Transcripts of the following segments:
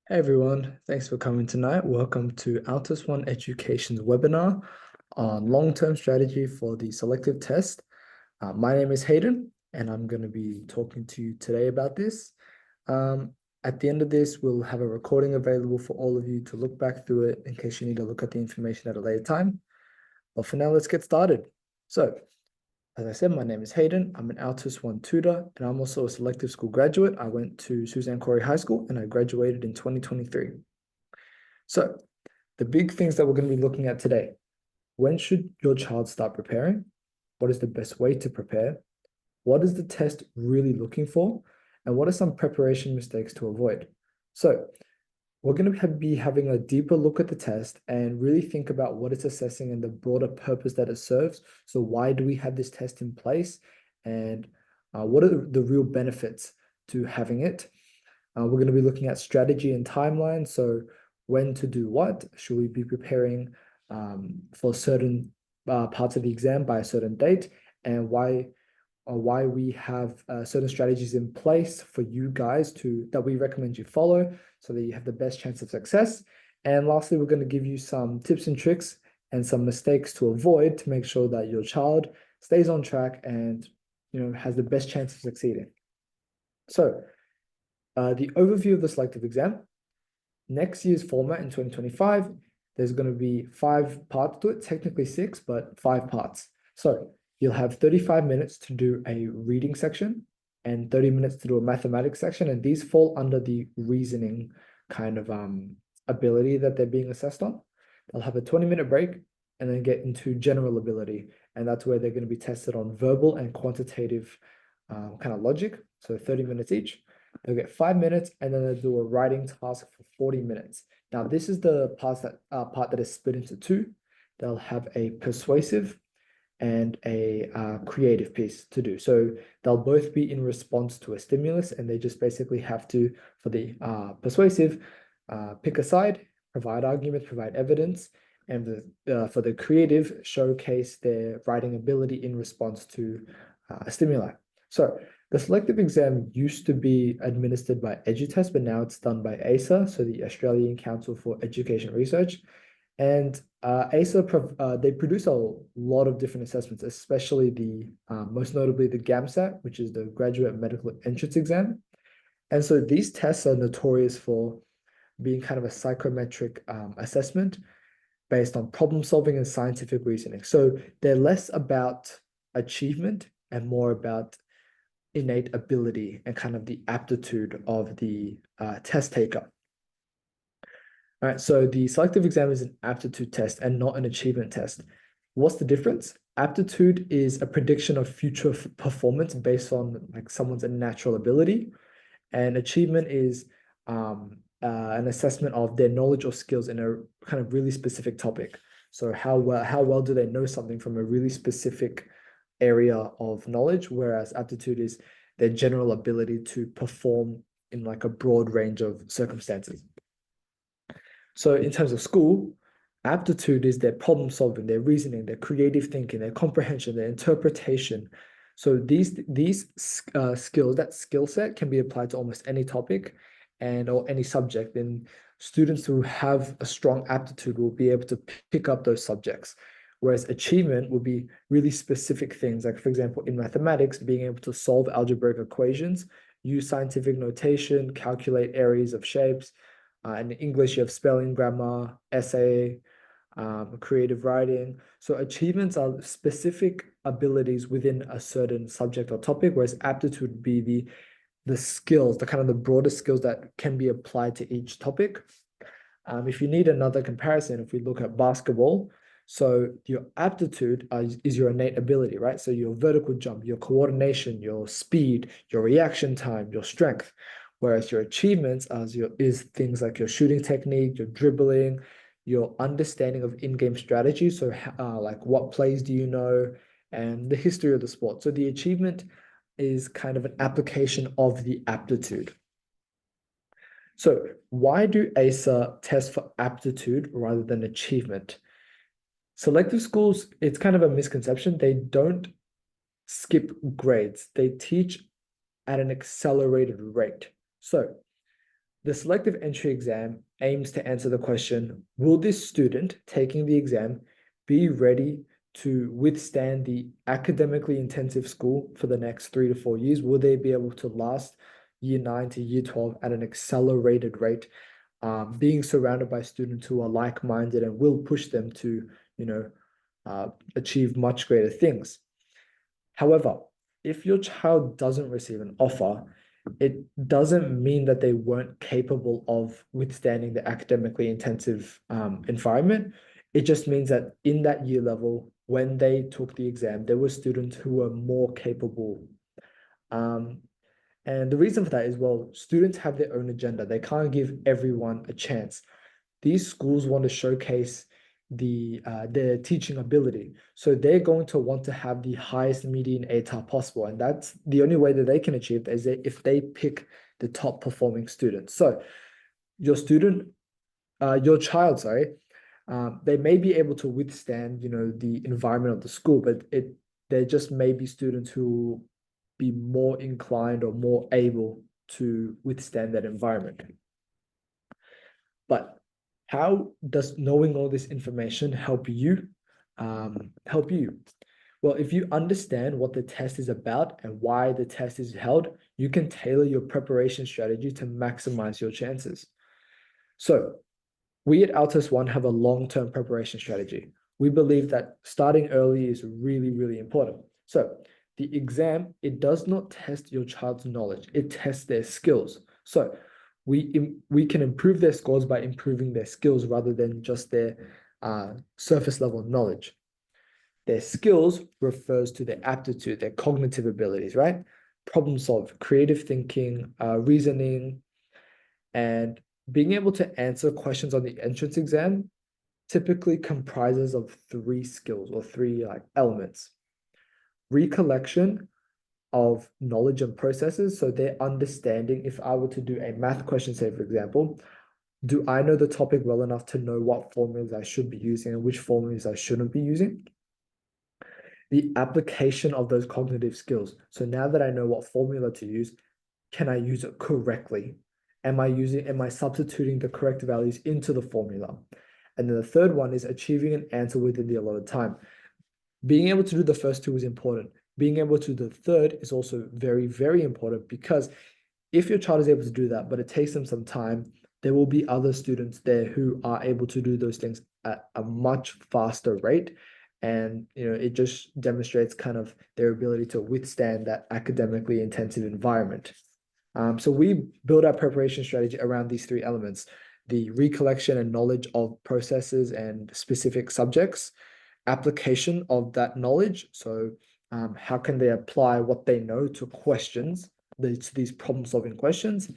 Hey everyone, thanks for coming tonight. Welcome to Altus One Education's webinar on long-term strategy for the selective test. My name is Hayden, and I'm going to be talking to you today about this. Um, at the end of this, we'll have a recording available for all of you to look back through it in case you need to look at the information at a later time. But for now, let's get started. So, as I said, my name is Hayden. I'm an Altus One tutor, and I'm also a selective school graduate. I went to Suzanne Cory High School, and I graduated in 2023. So, the big things that we're going to be looking at today. When should your child start preparing? What is the best way to prepare? What is the test really looking for? And what are some preparation mistakes to avoid? So, we're going to be having a deeper look at the test and really think about what it's assessing and the broader purpose that it serves. So, why do we have this test in place? And what are the real benefits to having it? We're going to be looking at strategy and timeline. So, when to do what? Should we be preparing for certain parts of the exam by a certain date? And why we have certain strategies in place for you guys that we recommend you follow so that you have the best chance of success. And lastly, we're going to give you some tips and tricks and some mistakes to avoid to make sure that your child stays on track and has the best chance of succeeding. So, the overview of the selective exam. Next year's format in 2025, there's going to be 5 parts to it, technically 6, but 5 parts. So you'll have 35 minutes to do a reading section and 30 minutes to do a mathematics section. And these fall under the reasoning kind of ability that they're being assessed on. They'll have a 20-minute break and then get into general ability. And that's where they're going to be tested on verbal and quantitative kind of logic. So 30 minutes each. They'll get 5 minutes and then they'll do a writing task for 40 minutes. Now, this is the part that is split into two. They'll have a persuasive and a creative piece to do. So they'll both be in response to a stimulus, and they just basically have to, for the persuasive, pick a side, provide arguments, provide evidence, and for the creative, showcase their writing ability in response to a stimuli. So the selective exam used to be administered by EduTest, but now it's done by ASA, so the Australian Council for Education Research. And ASA, they produce a lot of different assessments, especially most notably the GAMSAT, which is the Graduate Medical Entrance Exam. And so these tests are notorious for being kind of a psychometric assessment based on problem solving and scientific reasoning. So they're less about achievement and more about innate ability and kind of the aptitude of the test taker. All right, so the selective exam is an aptitude test and not an achievement test. What's the difference? Aptitude is a prediction of future performance based on like someone's natural ability, and achievement is an assessment of their knowledge or skills in a kind of really specific topic. So how well do they know something from a really specific area of knowledge, whereas aptitude is their general ability to perform in like a broad range of circumstances. So in terms of school, aptitude is their problem solving, their reasoning, their creative thinking, their comprehension, their interpretation. So these skills, that skill set can be applied to almost any topic or any subject. And students who have a strong aptitude will be able to pick up those subjects. Whereas achievement will be really specific things, like for example, in mathematics, being able to solve algebraic equations, use scientific notation, calculate areas of shapes. In English, you have spelling, grammar, essay, creative writing. So achievements are specific abilities within a certain subject or topic, whereas aptitude would be the skills, the kind of the broader skills that can be applied to each topic. If you need another comparison, if we look at basketball, so your aptitude is your innate ability, right? So your vertical jump, your coordination, your speed, your reaction time, your strength. Whereas your achievements is things like your shooting technique, your dribbling, your understanding of in-game strategy. So like what plays do you know, and the history of the sport. So the achievement is kind of an application of the aptitude. So why do ASA test for aptitude rather than achievement? Selective schools, it's kind of a misconception. They don't skip grades. They teach at an accelerated rate. So The selective entry exam aims to answer the question, will this student taking the exam be ready to withstand the academically intensive school for the next 3 to 4 years? Will they be able to last year 9 to year 12 at an accelerated rate, being surrounded by students who are like-minded and will push them to, achieve much greater things? However, if your child doesn't receive an offer, it doesn't mean that they weren't capable of withstanding the academically intensive environment. It just means that in that year level, when they took the exam, there were students who were more capable. Um, and the reason for that is, well, students have their own agenda. They can't give everyone a chance. These schools want to showcase their teaching ability. So they're going to want to have the highest median ATAR possible. And that's the only way that they can achieve that is that if they pick the top performing students. So your child, sorry, they may be able to withstand, the environment of the school, but there just may be students who be more inclined or more able to withstand that environment. But how does knowing all this information help you? Well, if you understand what the test is about and why the test is held, you can tailor your preparation strategy to maximize your chances. So we at Altus One have a long-term preparation strategy. We believe that starting early is really, really important. So the exam, it does not test your child's knowledge, it tests their skills. So we can improve their scores by improving their skills rather than just their surface level knowledge. Their skills refers to their aptitude, their cognitive abilities, right? Problem solve, creative thinking, reasoning, and being able to answer questions on the entrance exam typically comprises of 3 skills or 3 elements. Recollection of knowledge and processes. So they're understanding, if I were to do a math question, say, for example, do I know the topic well enough to know what formulas I should be using and which formulas I shouldn't be using? The application of those cognitive skills. So now that I know what formula to use, can I use it correctly? Am I substituting the correct values into the formula? And then the third one is achieving an answer within the allotted time. Being able to do the first 2 is important. Being able to do the third is also very, very important, because if your child is able to do that, but it takes them some time, there will be other students there who are able to do those things at a much faster rate. And it just demonstrates kind of their ability to withstand that academically intensive environment. So we build our preparation strategy around these 3 elements: the recollection and knowledge of processes and specific subjects, application of that knowledge. So how can they apply what they know to questions, to these problem-solving questions?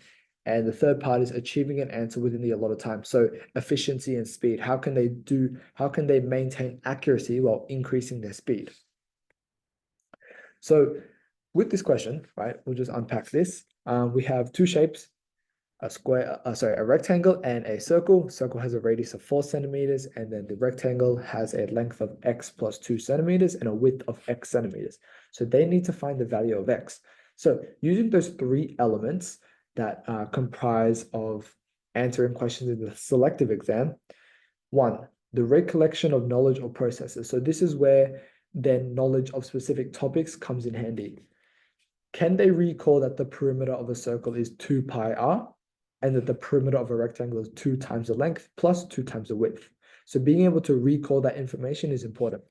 And the third part is achieving an answer within the allotted time. So efficiency and speed. How can they maintain accuracy while increasing their speed? So with this question, right, we'll just unpack this. We have 2 shapes, a rectangle and a circle. Circle has a radius of 4 centimeters, and then the rectangle has a length of x plus 2 centimeters and a width of x centimeters. So they need to find the value of x. So using those 3 elements that comprise of answering questions in the selective exam, 1, the recollection of knowledge or processes. So this is where their knowledge of specific topics comes in handy. Can they recall that the perimeter of a circle is 2 pi r? And that the perimeter of a rectangle is 2 times the length plus 2 times the width. So being able to recall that information is important.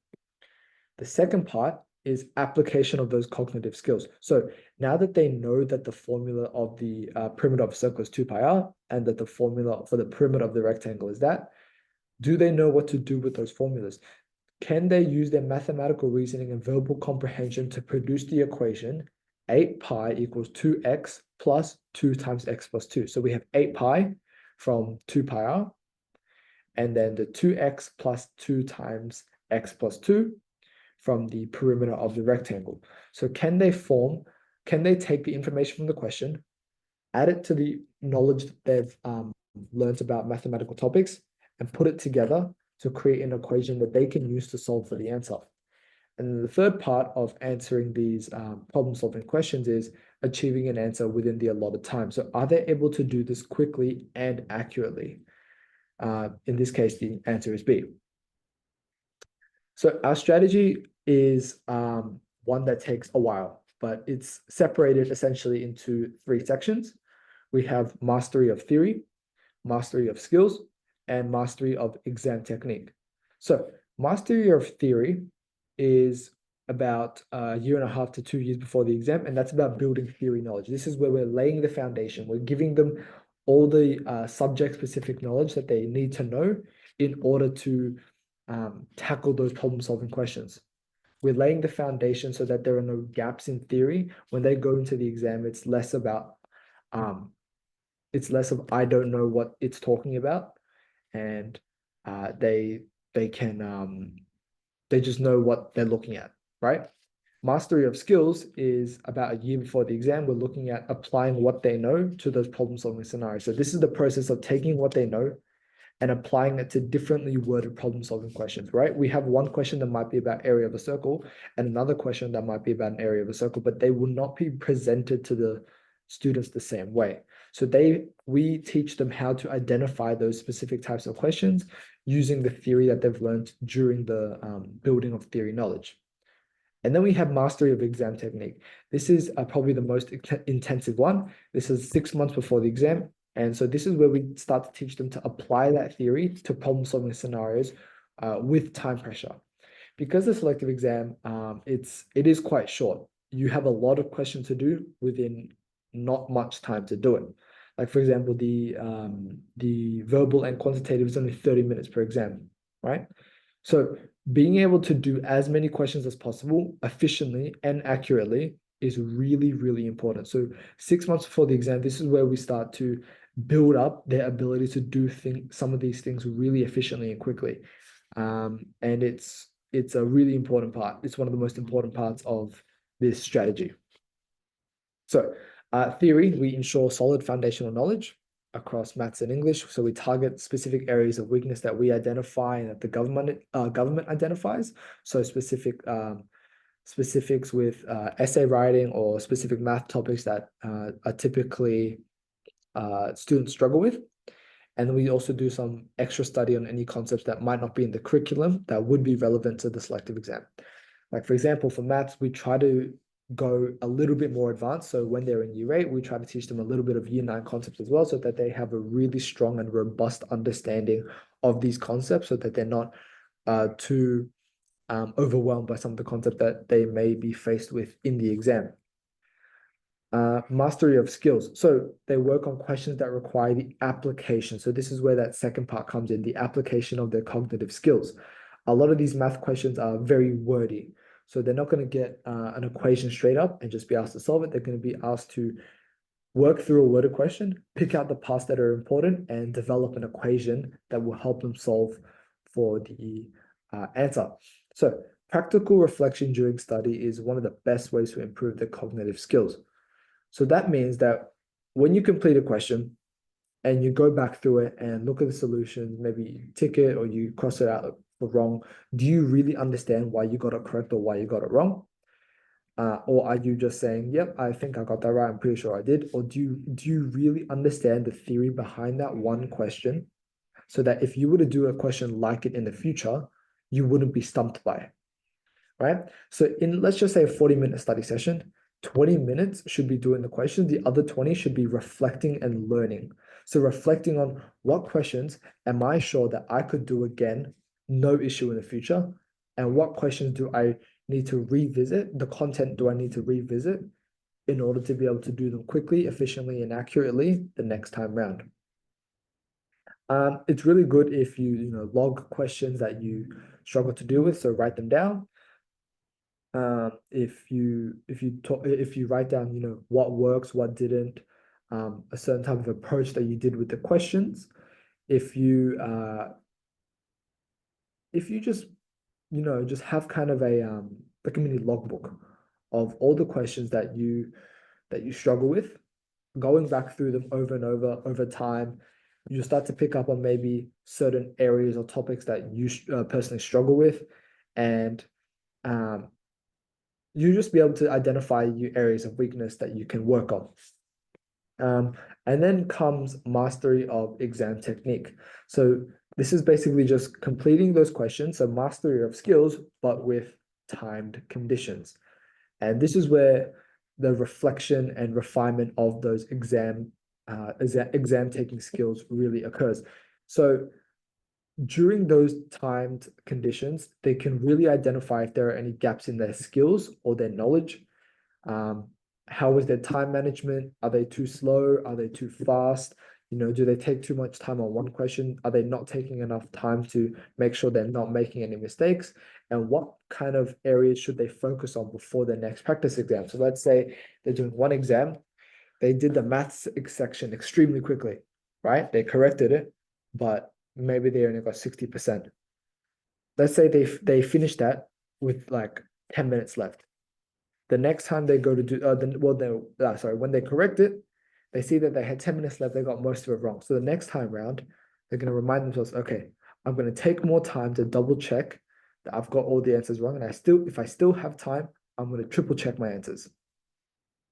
The second part is application of those cognitive skills. So now that they know that the formula of the perimeter of a circle is 2 pi r and that the formula for the perimeter of the rectangle is that, do they know what to do with those formulas? Can they use their mathematical reasoning and verbal comprehension to produce the equation 8 pi equals 2x plus 2 times x plus 2. So we have 8 pi from 2 pi r, and then the 2x plus 2 times x plus 2 from the perimeter of the rectangle. So can they take the information from the question, add it to the knowledge that they've learned about mathematical topics, and put it together to create an equation that they can use to solve for the answer? And then the third part of answering these problem-solving questions is achieving an answer within the allotted time. So are they able to do this quickly and accurately? In this case, the answer is B. So our strategy is one that takes a while, but it's separated essentially into three sections. We have mastery of theory, mastery of skills, and mastery of exam technique. So mastery of theory is about a year and a half to 2 years before the exam, and that's about building theory knowledge. This is where we're laying the foundation. We're giving them all the subject-specific knowledge that they need to know in order to tackle those problem-solving questions. We're laying the foundation so that there are no gaps in theory. When they go into the exam, it's less about I don't know what it's talking about, and they can they just know what they're looking at, right? Mastery of skills is about a year before the exam. We're looking at applying what they know to those problem-solving scenarios. So this is the process of taking what they know and applying it to differently worded problem-solving questions, right? We have one question that might be about area of a circle and another question that might be about an area of a circle, but they will not be presented to the students the same way. So we teach them how to identify those specific types of questions using the theory that they've learned during the building of theory knowledge. And then we have mastery of exam technique. This is probably the most intensive one. This is 6 months before the exam. And so this is where we start to teach them to apply that theory to problem-solving scenarios with time pressure. Because the selective exam, it is quite short. You have a lot of questions to do within not much time to do it. Like for example, the verbal and quantitative is only 30 minutes per exam, right? So being able to do as many questions as possible efficiently and accurately is really, really important. So 6 months before the exam, this is where we start to build up their ability to do some of these things really efficiently and quickly. And it's a really important part. It's one of the most important parts of this strategy. So theory, we ensure solid foundational knowledge across maths and English. So we target specific areas of weakness that we identify and that the government identifies. So specifics with essay writing or specific math topics that are typically students struggle with. And then we also do some extra study on any concepts that might not be in the curriculum that would be relevant to the selective exam. Like for example, for maths, we try to go a little bit more advanced. So when they're in year 8, we try to teach them a little bit of year 9 concepts as well, so that they have a really strong and robust understanding of these concepts, so that they're not too overwhelmed by some of the concepts that they may be faced with in the exam. Mastery of skills. So they work on questions that require the application. So this is where that second part comes in, the application of their cognitive skills. A lot of these math questions are very wordy. So they're not going to get an equation straight up and just be asked to solve it. They're going to be asked to work through a worded question, pick out the parts that are important, and develop an equation that will help them solve for the answer. So practical reflection during study is one of the best ways to improve their cognitive skills. So that means that when you complete a question and you go back through it and look at the solutions, maybe you tick it or you cross it out for wrong, do you really understand why you got it correct or why you got it wrong? Or are you just saying, yep, I think I got that right, I'm pretty sure I did? Or do you really understand the theory behind that one question so that if you were to do a question like it in the future, you wouldn't be stumped by it, right? So let's just say a 40-minute study session, 20 minutes should be doing the questions. The other 20 should be reflecting and learning. So reflecting on what questions am I sure that I could do again, no issue in the future? And what questions do I need to revisit? The content do I need to revisit in order to be able to do them quickly, efficiently, and accurately the next time round? It's really good if you log questions that you struggle to deal with, so write them down. If you write down what works, what didn't, a certain type of approach that you did with the questions, if you just have kind of like a mini logbook of all the questions that you struggle with, going back through them over and over time, you start to pick up on maybe certain areas or topics that you personally struggle with, and you just be able to identify your areas of weakness that you can work on. And then comes mastery of exam technique. So this is basically just completing those questions, so mastery of skills, but with timed conditions. And this is where the reflection and refinement of those exam taking skills really occurs. So during those timed conditions, they can really identify if there are any gaps in their skills or their knowledge. How is their time management? Are they too slow? Are they too fast? Do they take too much time on one question? Are they not taking enough time to make sure they're not making any mistakes? And what kind of areas should they focus on before their next practice exam? So let's say they're doing one exam, they did the maths section extremely quickly, right? They corrected it, but maybe they only got 60%. Let's say they finished that with like 10 minutes left. The next time they go to do when they correct it, they see that they had 10 minutes left, they got most of it wrong. So the next time round, they're going to remind themselves, okay, I'm going to take more time to double check that I've got all the answers wrong. And if I still have time, I'm going to triple check my answers.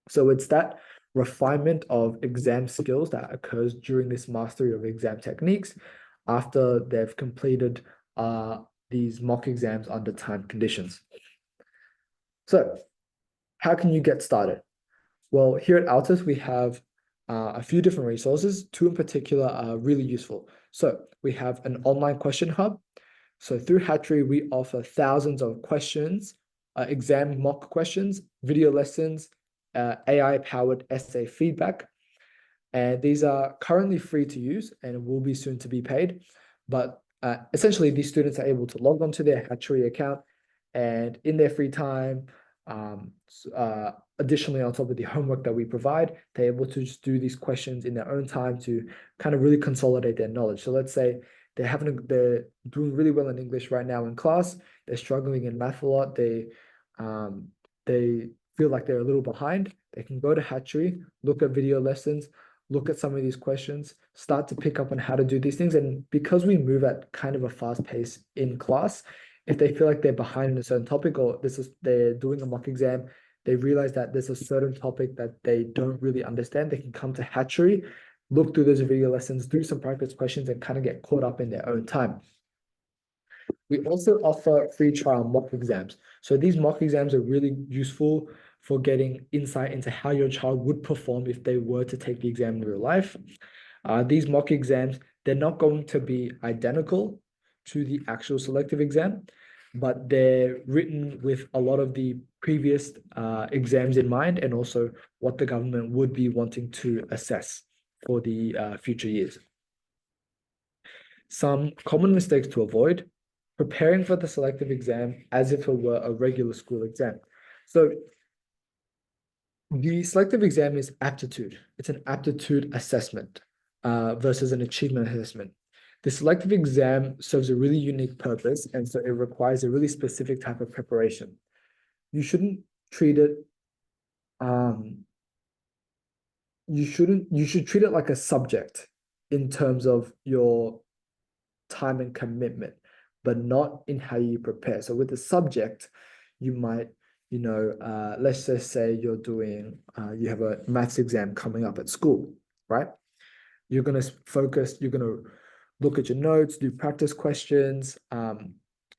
So it's that refinement of exam skills that occurs during this mastery of exam techniques after they've completed these mock exams under time conditions. So how can you get started? Well, here at Altus, we have a few different resources. Two in particular are really useful. So we have an online question hub. So through Hatchery, we offer thousands of questions, exam mock questions, video lessons, AI-powered essay feedback. And these are currently free to use and will be soon to be paid. But essentially, these students are able to log onto their Hatchery account and in their free time, additionally, on top of the homework that we provide, they're able to just do these questions in their own time to kind of really consolidate their knowledge. So let's say they're doing really well in English right now in class. They're struggling in math a lot. They feel like they're a little behind. They can go to Hatchery, look at video lessons, look at some of these questions, start to pick up on how to do these things. And because we move at kind of a fast pace in class, if they feel like they're behind in a certain topic or they're doing a mock exam, they realize that there's a certain topic that they don't really understand, they can come to Hatchery, look through those video lessons, do some practice questions, and kind of get caught up in their own time. We also offer free trial mock exams. So these mock exams are really useful for getting insight into how your child would perform if they were to take the exam in real life. These mock exams, they're not going to be identical to the actual selective exam, but they're written with a lot of the previous exams in mind and also what the government would be wanting to assess for the future years. Some common mistakes to avoid: preparing for the selective exam as if it were a regular school exam. So the selective exam is aptitude. It's an aptitude assessment versus an achievement assessment. The selective exam serves a really unique purpose, and so it requires a really specific type of preparation. You shouldn't treat it, you should treat it like a subject in terms of your time and commitment, but not in how you prepare. So with the subject, you might, let's just say you're doing, you have a maths exam coming up at school, right? You're going to focus, you're going to look at your notes, do practice questions,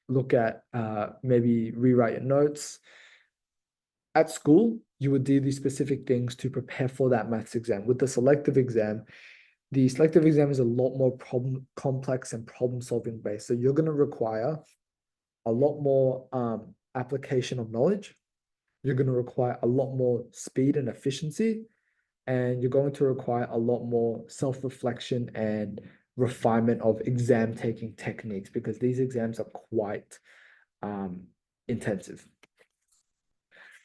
look at maybe rewrite your notes. At school, you would do these specific things to prepare for that maths exam. With the selective exam is a lot more complex and problem-solving based. So you're going to require a lot more application of knowledge. You're going to require a lot more speed and efficiency, and you're going to require a lot more self-reflection and refinement of exam taking techniques because these exams are quite intensive.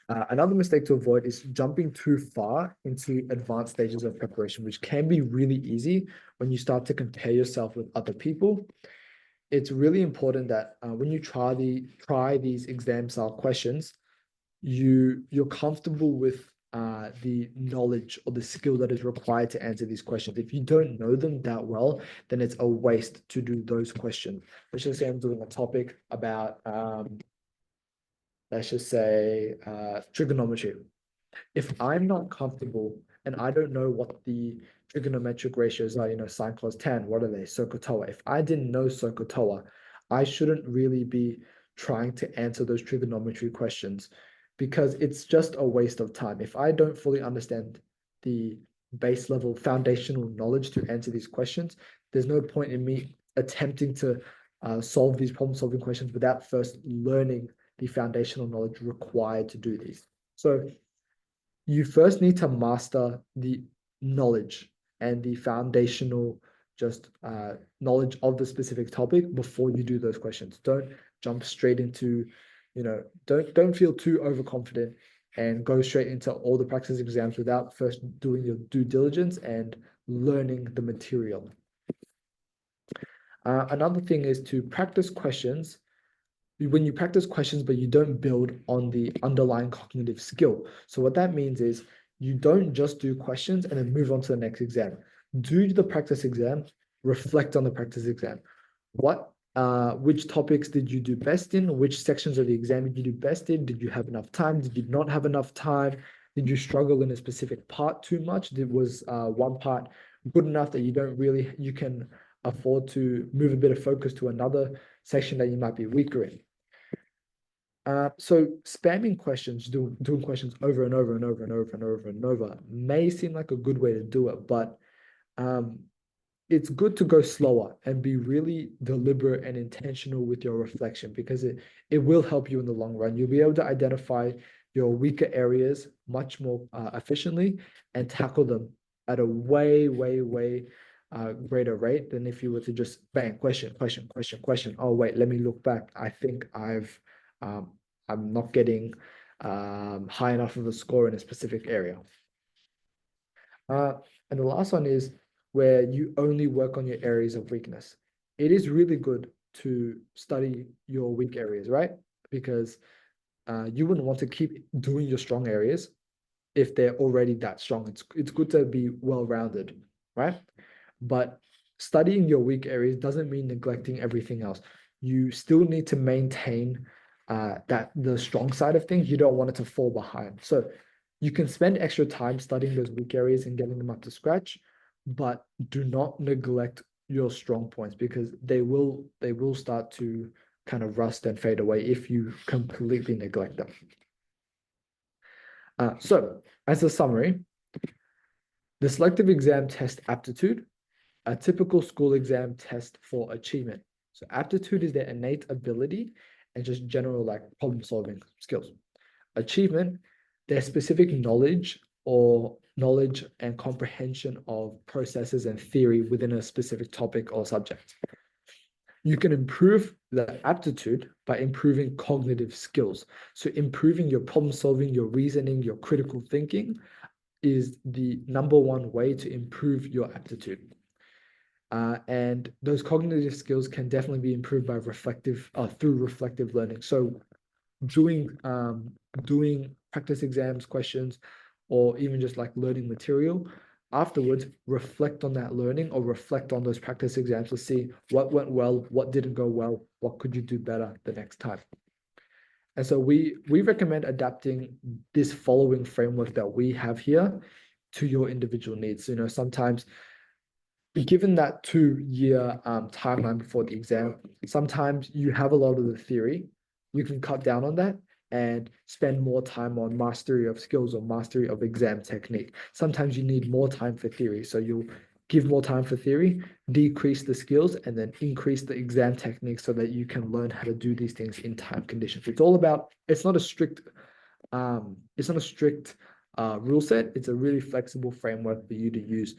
Another mistake to avoid is jumping too far into advanced stages of preparation, which can be really easy when you start to compare yourself with other people. It's really important that when you try these exam style questions, you're comfortable with the knowledge or the skill that is required to answer these questions. If you don't know them that well, then it's a waste to do those questions. Let's just say I'm doing a topic about let's just say trigonometry. If I'm not comfortable and I don't know what the trigonometric ratios are, sine, cos, tan, what are they? SOHCAHTOA. If I didn't know SOHCAHTOA, I shouldn't really be trying to answer those trigonometry questions because it's just a waste of time. If I don't fully understand the base level foundational knowledge to answer these questions, there's no point in me attempting to solve these problem solving questions without first learning the foundational knowledge required to do these. So you first need to master the knowledge and the foundational just knowledge of the specific topic before you do those questions. Don't jump straight into, don't feel too overconfident and go straight into all the practice exams without first doing your due diligence and learning the material. Another thing is to practice questions when you practice questions, but you don't build on the underlying cognitive skill. So what that means is you don't just do questions and then move on to the next exam. Do the practice exam, reflect on the practice exam. Which topics did you do best in? Which sections of the exam did you do best in? Did you have enough time? Did you not have enough time? Did you struggle in a specific part too much? Was one part good enough that you can afford to move a bit of focus to another section that you might be weaker in? So spamming questions, doing questions over and over and over and over and over and over may seem like a good way to do it, but it's good to go slower and be really deliberate and intentional with your reflection because it will help you in the long run. You'll be able to identify your weaker areas much more efficiently and tackle them at a way, way, way greater rate than if you were to just bang, question, question, question, question. Oh, wait, let me look back. I think I'm not getting high enough of a score in a specific area. And the last one is where you only work on your areas of weakness. It is really good to study your weak areas, right? Because you wouldn't want to keep doing your strong areas if they're already that strong. It's good to be well-rounded, right? But studying your weak areas doesn't mean neglecting everything else. You still need to maintain the strong side of things. You don't want it to fall behind. So you can spend extra time studying those weak areas and getting them up to scratch, but do not neglect your strong points because they will start to kind of rust and fade away if you completely neglect them. So as a summary, the selective exam test aptitude, a typical school exam test for achievement. So aptitude is their innate ability and just general like problem solving skills. Achievement, their specific knowledge and comprehension of processes and theory within a specific topic or subject. You can improve the aptitude by improving cognitive skills. So improving your problem solving, your reasoning, your critical thinking is the number one way to improve your aptitude. And those cognitive skills can definitely be improved by through reflective learning. So doing practice exams, questions, or even just like learning material, afterwards reflect on that learning or reflect on those practice exams to see what went well, what didn't go well, what could you do better the next time. And so we recommend adapting this following framework that we have here to your individual needs. Sometimes given that 2-year timeline before the exam, sometimes you have a lot of the theory. You can cut down on that and spend more time on mastery of skills or mastery of exam technique. Sometimes you need more time for theory. So you'll give more time for theory, decrease the skills, and then increase the exam technique so that you can learn how to do these things in time conditions. It's not a strict rule set. It's a really flexible framework for you to use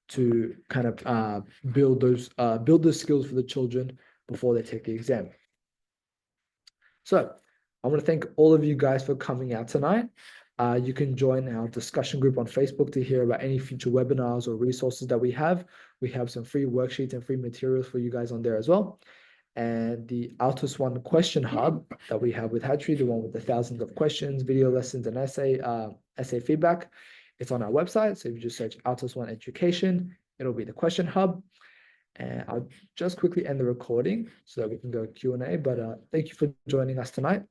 to kind of build those skills for the children before they take the exam. So I want to thank all of you guys for coming out tonight. You can join our discussion group on Facebook to hear about any future webinars or resources that we have. We have some free worksheets and free materials for you guys on there as well. And the Altus One Question Hub that we have with Hatchery, the one with the thousands of questions, video lessons, and essay feedback, it's on our website. So if you just search Altus One Education, it'll be the Question Hub. And I'll just quickly end the recording so that we can go Q&A. But thank you for joining us tonight.